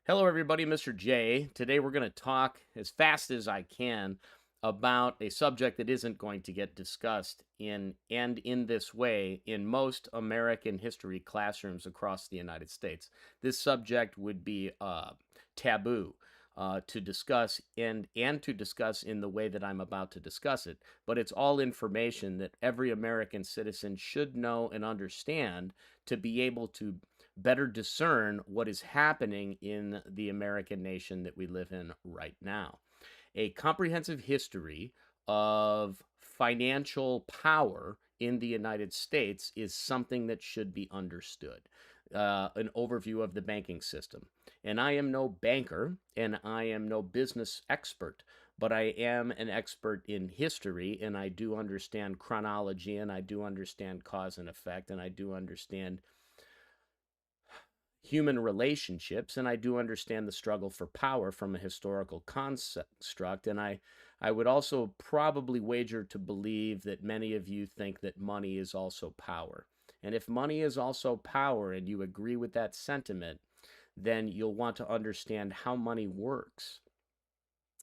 Hello, everybody. Mr. J. Today, we're going to talk as fast as I can about a subject that isn't going to get discussed in this way in most American history classrooms across the United States. This subject would be taboo to discuss and to discuss in the way that I'm about to discuss it. But it's all information that every American citizen should know and understand to be able to better discern what is happening in the American nation that we live in right now. A comprehensive history of financial power in the United States is something that should be understood. An overview of the banking system. And I am no banker and I am no business expert, but I am an expert in history and I do understand chronology and I do understand cause and effect and I do understand human relationships, and I do understand the struggle for power from a historical construct. And I would also probably wager to believe that many of you think that money is also power. And if money is also power and you agree with that sentiment, then you'll want to understand how money works.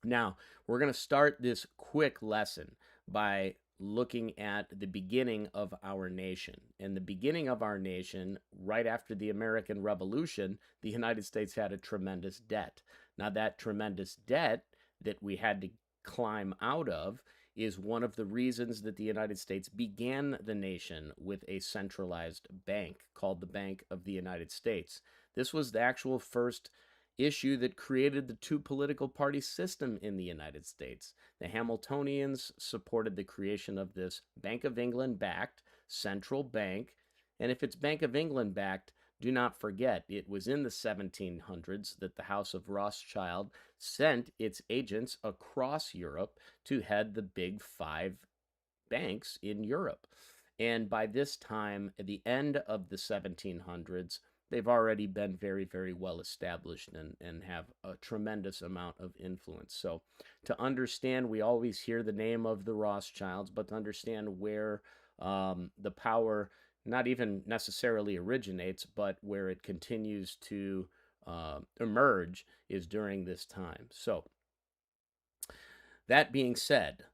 Now, we're going to start this quick lesson by looking at the beginning of our nation. And the beginning of our nation, right after the American Revolution, the United States had a tremendous debt. Now, that tremendous debt that we had to climb out of is one of the reasons that the United States began the nation with a centralized bank called the Bank of the United States. This was the actual first issue that created the two political party system in the United States. The Hamiltonians supported the creation of this Bank of England backed central bank. And if it's Bank of England backed, do not forget it was in the 1700s that the House of Rothschild sent its agents across Europe to head the big five banks in Europe. And by this time, at the end of the 1700s, they've already been very, very well established and have a tremendous amount of influence. So to understand, we always hear the name of the Rothschilds, but to understand where the power not even necessarily originates, but where it continues to emerge is during this time. So that being said,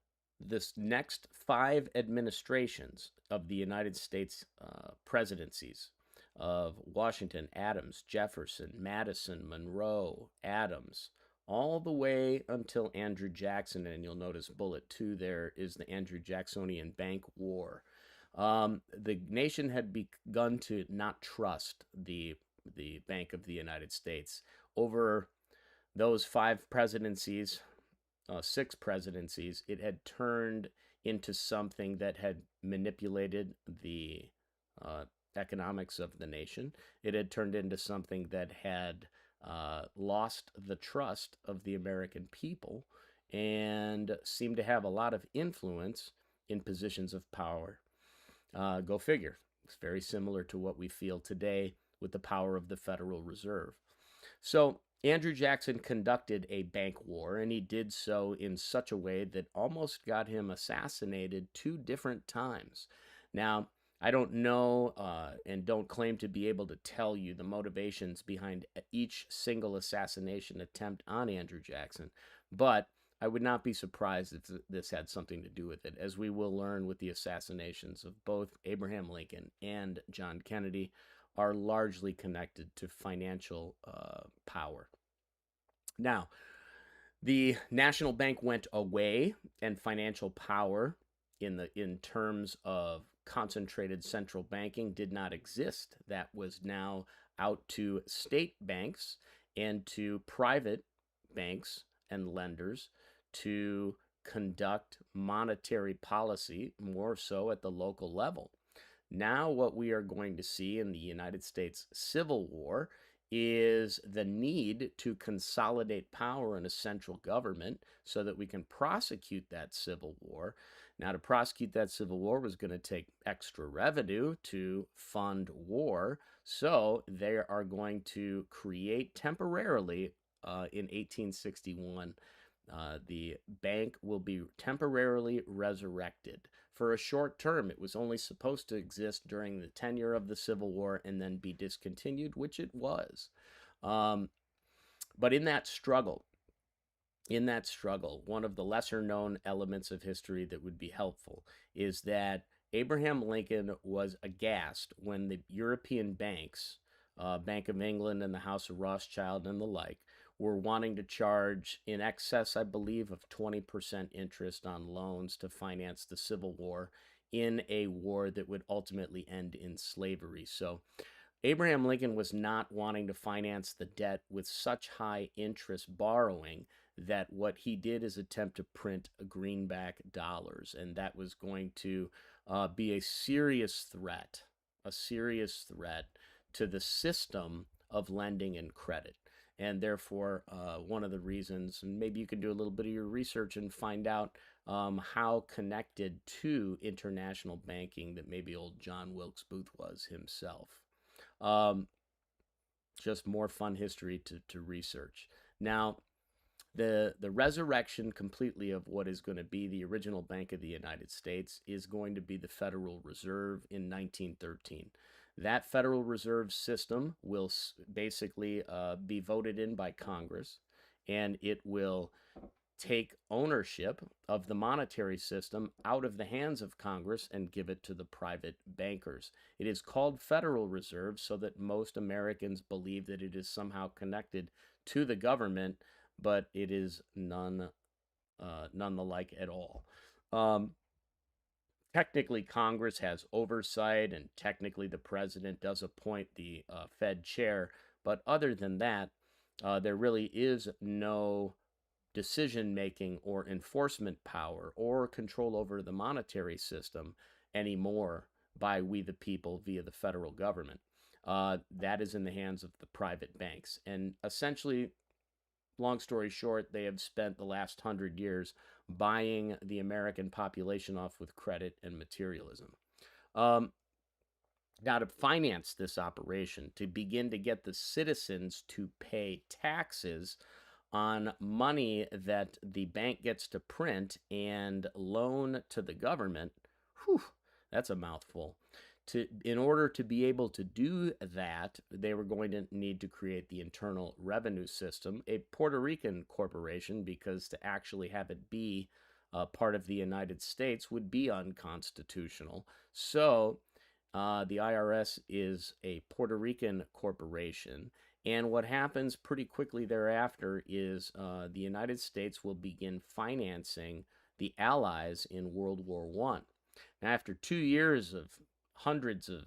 this next five administrations of the United States presidencies of Washington, Adams, Jefferson, Madison, Monroe, Adams, all the way until Andrew Jackson, and you'll notice bullet 2 there is the Andrew Jacksonian Bank War. The nation had begun to not trust the Bank of the United States. Over those five presidencies, six presidencies, it had turned into something that had manipulated the economics of the nation. It had turned into something that had lost the trust of the American people and seemed to have a lot of influence in positions of power. Go figure. It's very similar to what we feel today with the power of the Federal Reserve. So Andrew Jackson conducted a bank war, and he did so in such a way that almost got him assassinated two different times. Now, I don't know and don't claim to be able to tell you the motivations behind each single assassination attempt on Andrew Jackson, but I would not be surprised if this had something to do with it, as we will learn with the assassinations of both Abraham Lincoln and John Kennedy are largely connected to financial power. Now, the national bank went away, and financial power in terms of concentrated central banking did not exist. That was now out to state banks and to private banks and lenders to conduct monetary policy, more so at the local level. Now, what we are going to see in the United States Civil War is the need to consolidate power in a central government so that we can prosecute that civil war. Now, to prosecute that civil war was going to take extra revenue to fund war, so they are going to create temporarily in 1861 the bank will be temporarily resurrected. For a short term, it was only supposed to exist during the tenure of the Civil War and then be discontinued, which it was. Um, But in that struggle, one of the lesser known elements of history that would be helpful is that Abraham Lincoln was aghast when the European banks, Bank of England and the House of Rothschild and the like, were wanting to charge in excess, I believe, of 20% interest on loans to finance the Civil War in a war that would ultimately end in slavery. So Abraham Lincoln was not wanting to finance the debt with such high interest borrowing that what he did is attempt to print greenback dollars. And that was going to be a serious threat to the system of lending and credit. And therefore, one of the reasons, and maybe you can do a little bit of your research and find out how connected to international banking that maybe old John Wilkes Booth was himself. Um, just more fun history to research. Now, the resurrection completely of what is going to be the original Bank of the United States is going to be the Federal Reserve in 1913. That Federal Reserve system will basically be voted in by Congress, and it will take ownership of the monetary system out of the hands of Congress and give it to the private bankers. It is called Federal Reserve so that most Americans believe that it is somehow connected to the government, but it is none the like at all. Technically, Congress has oversight, and technically, the president does appoint the Fed chair. But other than that, there really is no decision making or enforcement power or control over the monetary system anymore by we the people via the federal government. That is in the hands of the private banks. And essentially, long story short, they have spent the last 100 years buying the American population off with credit and materialism. Um, Now, to finance this operation, to begin to get the citizens to pay taxes on money that the bank gets to print and loan to the government, whew, that's a mouthful. In order to be able to do that, they were going to need to create the Internal Revenue System, a Puerto Rican corporation, because to actually have it be part of the United States would be unconstitutional. So the IRS is a Puerto Rican corporation. And what happens pretty quickly thereafter is the United States will begin financing the Allies in World War I. Now, after 2 years of hundreds of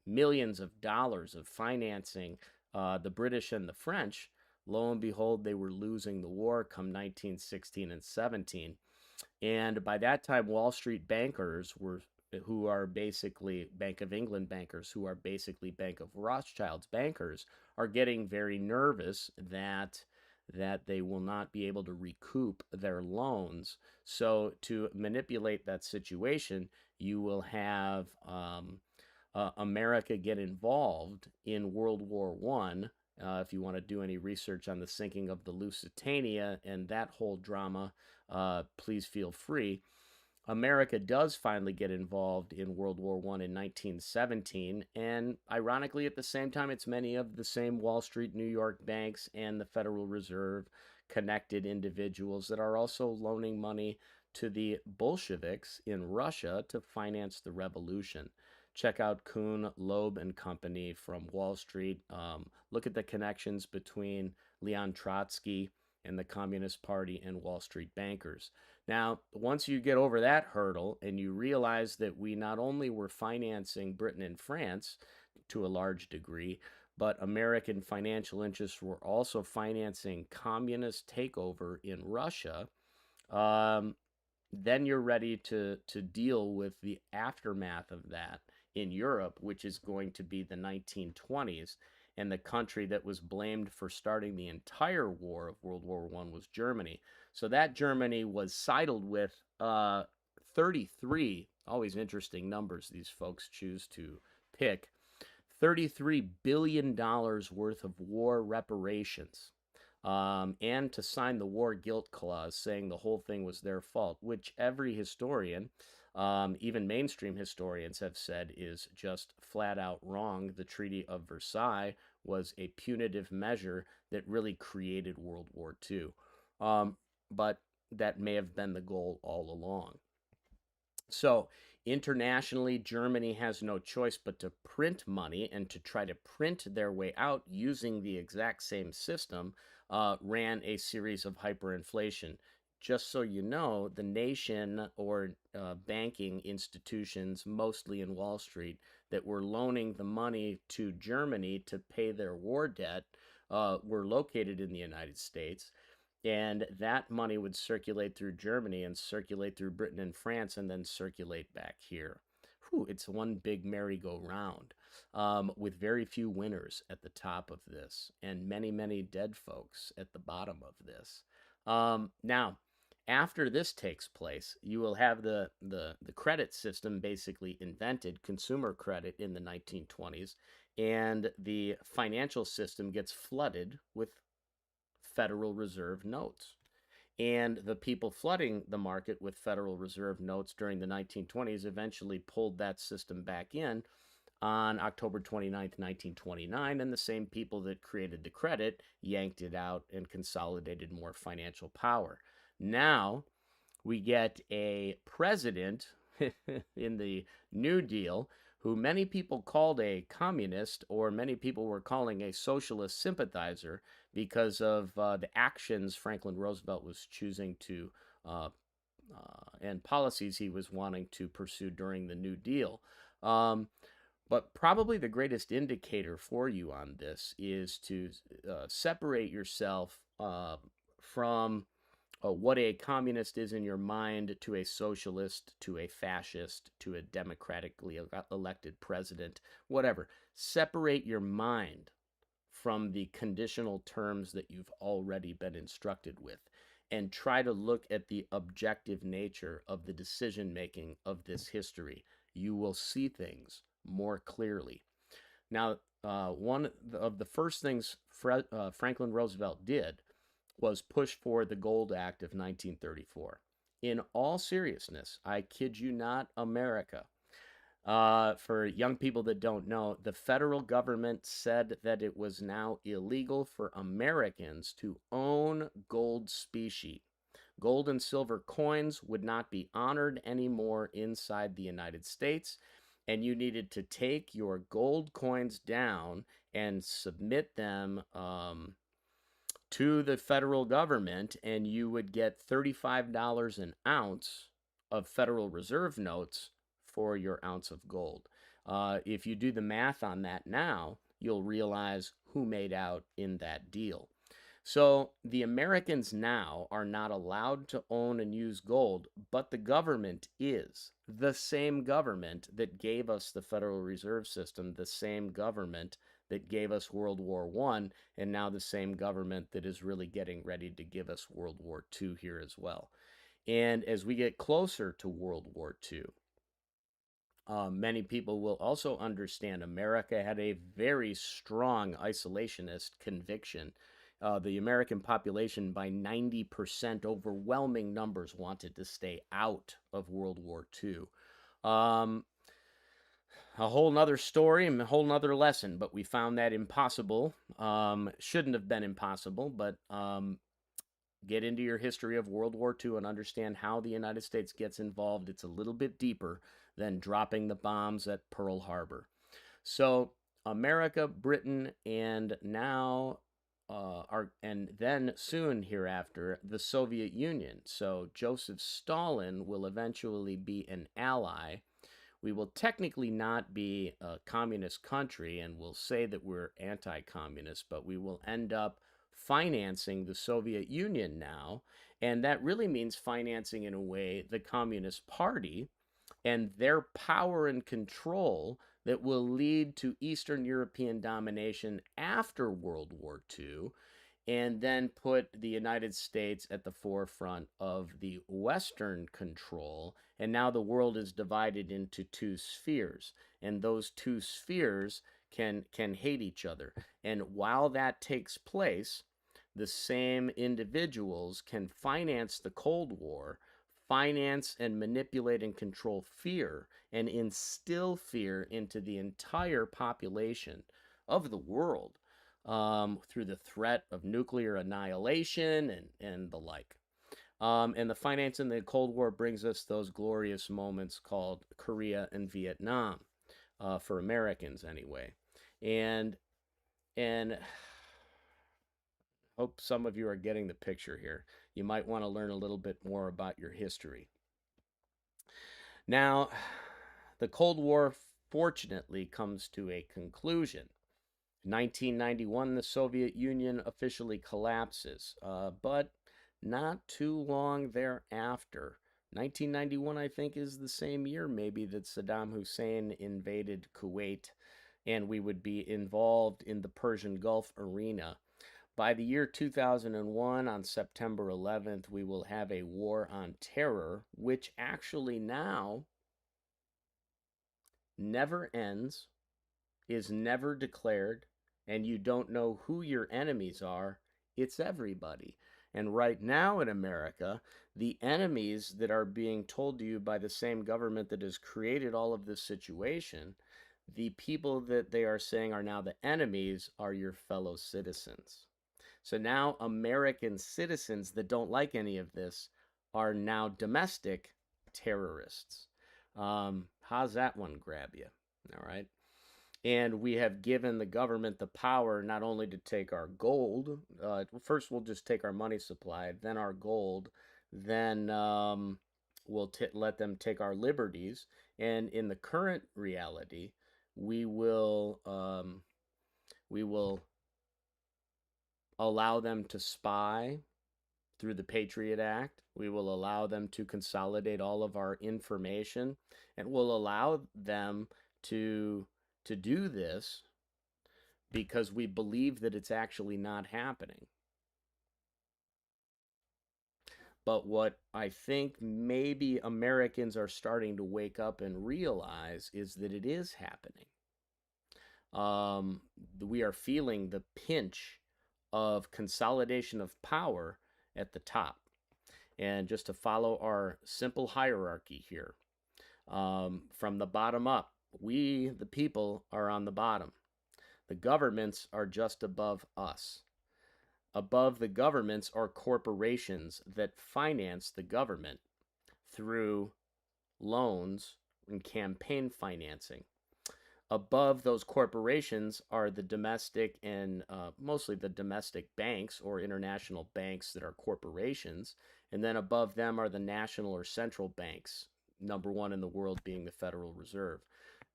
millions of dollars of financing the British and the French, lo and behold, they were losing the war come 1916 and 17. And by that time, Wall Street bankers who are basically Bank of England bankers, who are basically Bank of Rothschild's bankers, are getting very nervous that they will not be able to recoup their loans. So to manipulate that situation, you will have America get involved in World War I. If you want to do any research on the sinking of the Lusitania and that whole drama, please feel free. America does finally get involved in World War I in 1917, and ironically, at the same time, it's many of the same Wall Street, New York banks, and the Federal Reserve connected individuals that are also loaning money to the Bolsheviks in Russia to finance the revolution. Check out Kuhn, Loeb and Company from Wall Street. Look at the connections between Leon Trotsky and the Communist Party and Wall Street bankers. Now, once you get over that hurdle and you realize that we not only were financing Britain and France to a large degree, but American financial interests were also financing communist takeover in Russia, then you're ready to deal with the aftermath of that in Europe, which is going to be the 1920s. And the country that was blamed for starting the entire war of World War I was Germany. So that Germany was sidled with 33, always interesting numbers these folks choose to pick, $33 billion worth of war reparations. And to sign the war guilt clause saying the whole thing was their fault, which every historian, even mainstream historians have said is just flat out wrong. The Treaty of Versailles was a punitive measure that really created World War II. But that may have been the goal all along. So, internationally, Germany has no choice but to print money and to try to print their way out using the exact same system, ran a series of hyperinflation. Just so you know, the nation or banking institutions, mostly in Wall Street, that were loaning the money to Germany to pay their war debt were located in the United States, and that money would circulate through Germany and circulate through Britain and France and then circulate back here. Whew, it's one big merry-go-round, with very few winners at the top of this and many, many dead folks at the bottom of this. Now, after this takes place, you will have the credit system basically invented, consumer credit in the 1920s, and the financial system gets flooded with Federal Reserve notes. And the people flooding the market with Federal Reserve notes during the 1920s eventually pulled that system back in on October 29th, 1929, and the same people that created the credit yanked it out and consolidated more financial power. Now we get a president in the New Deal who many people called a communist, or many people were calling a socialist sympathizer because of the actions Franklin Roosevelt was choosing to uh, and policies he was wanting to pursue during the New Deal. But probably the greatest indicator for you on this is to separate yourself from what a communist is in your mind to a socialist, to a fascist, to a democratically elected president, whatever. Separate your mind from the conditional terms that you've already been instructed with and try to look at the objective nature of the decision making of this history. You will see things more clearly. Now, one of the first things Franklin Roosevelt did was push for the Gold Act of 1934. In all seriousness, I kid you not, America. For young people that don't know, the federal government said that it was now illegal for Americans to own gold specie. Gold and silver coins would not be honored anymore inside the United States, and you needed to take your gold coins down and submit them to the federal government, and you would get $35 an ounce of Federal Reserve notes for your ounce of gold. If you do the math on that now, you'll realize who made out in that deal. So the Americans now are not allowed to own and use gold, but the government is. The same government that gave us the Federal Reserve System, the same government that gave us World War I, and now the same government that is really getting ready to give us World War II here as well. And as we get closer to World War II, many people will also understand America had a very strong isolationist conviction. The American population, by 90%, overwhelming numbers, wanted to stay out of World War II. A whole nother story and a whole nother lesson, but we found that impossible. Shouldn't have been impossible, but get into your history of World War II and understand how the United States gets involved. It's a little bit deeper than dropping the bombs at Pearl Harbor. So America, Britain, and now and then soon hereafter, the Soviet Union. So Joseph Stalin will eventually be an ally. We will technically not be a communist country, and we'll say that we're anti-communist, but we will end up financing the Soviet Union now, and that really means financing, in a way, the Communist Party and their power and control that will lead to Eastern European domination after World War II, and then put the United States at the forefront of the Western control. And now the world is divided into two spheres, and those two spheres can hate each other. And while that takes place, the same individuals can finance the Cold War, finance and manipulate and control fear, and instill fear into the entire population of the world. through the threat of nuclear annihilation and the like. And the finance in the Cold War brings us those glorious moments called Korea and Vietnam, for Americans anyway. And and hope some of you are getting the picture here. You might want to learn a little bit more about your history. Now, the Cold War fortunately comes to a conclusion. 1991, the Soviet Union officially collapses, but not too long thereafter. 1991, I think, is the same year maybe that Saddam Hussein invaded Kuwait, and we would be involved in the Persian Gulf arena. By the year 2001, on September 11th, we will have a war on terror, which actually now never ends, is never declared, and you don't know who your enemies are. It's everybody. And right now in America, the enemies that are being told to you by the same government that has created all of this situation, the people that they are saying are now the enemies are your fellow citizens. So now American citizens that don't like any of this are now domestic terrorists. How's that one grab you? All right. And we have given the government the power not only to take our gold, first we'll just take our money supply, then our gold, then we'll let them take our liberties. And in the current reality, we will allow them to spy through the Patriot Act. We will allow them to consolidate all of our information, and we'll allow them to do this because we believe that it's actually not happening. But what I think maybe Americans are starting to wake up and realize is that it is happening. We are feeling the pinch of consolidation of power at the top. And just to follow our simple hierarchy here, from the bottom up, we, the people, are on the bottom. The governments are just above us. Above the governments are corporations that finance the government through loans and campaign financing. Above those corporations are the domestic and mostly the domestic banks or international banks that are corporations. And then above them are the national or central banks, number one in the world being the Federal Reserve.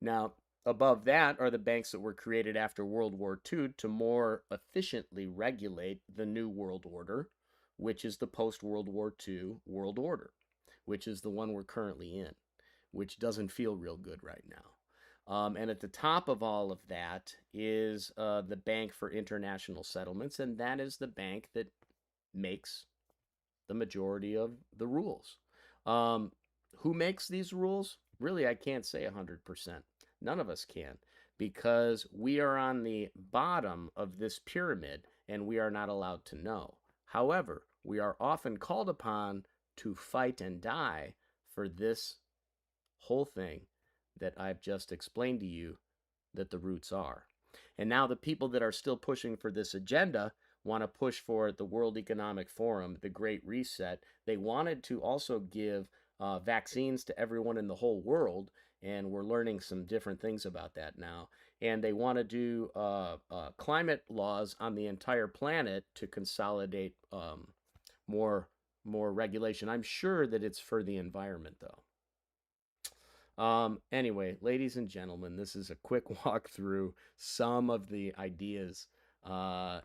Now, above that are the banks that were created after World War II to more efficiently regulate the New World Order, which is the post World War II world order, which is the one we're currently in, which doesn't feel real good right now. And at the top of all of that is the Bank for International Settlements, and that is the bank that makes the majority of the rules. Who makes these rules? Really, I can't say 100%. None of us can, because we are on the bottom of this pyramid and we are not allowed to know. However, we are often called upon to fight and die for this whole thing that I've just explained to you that the roots are. And now the people that are still pushing for this agenda want to push for the World Economic Forum, the Great Reset. They wanted to also give vaccines to everyone in the whole world, and we're learning some different things about that now. And they want to do climate laws on the entire planet to consolidate more regulation. I'm sure that it's for the environment, though. Anyway, ladies and gentlemen, this is a quick walk through some of the ideas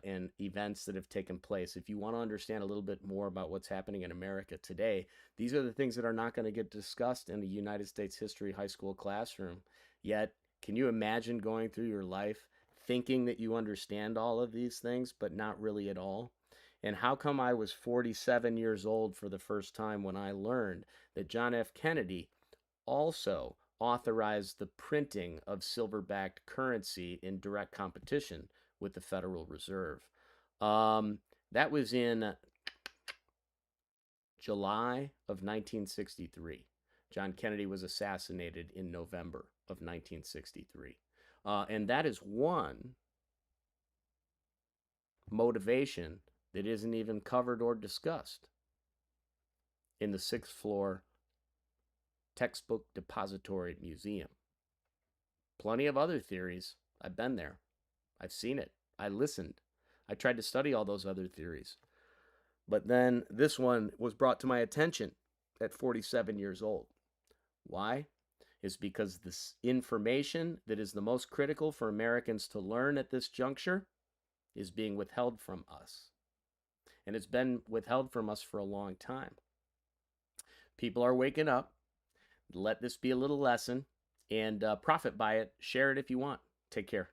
and events that have taken place. If you want to understand a little bit more about what's happening in America today, these are the things that are not going to get discussed in the United States history high school classroom. Yet, can you imagine going through your life thinking that you understand all of these things, but not really at all? And how come I was 47 years old for the first time when I learned that John F. Kennedy also authorized the printing of silver-backed currency in direct competition with the Federal Reserve? That was in July of 1963. John Kennedy was assassinated in November of 1963. And that is one motivation that isn't even covered or discussed in the 6th floor textbook depository museum. Plenty of other theories. I've been there. I've seen it. I listened. I tried to study all those other theories. But then this one was brought to my attention at 47 years old. Why? Is because this information that is the most critical for Americans to learn at this juncture is being withheld from us. And it's been withheld from us for a long time. People are waking up. Let this be a little lesson and profit by it. Share it if you want. Take care.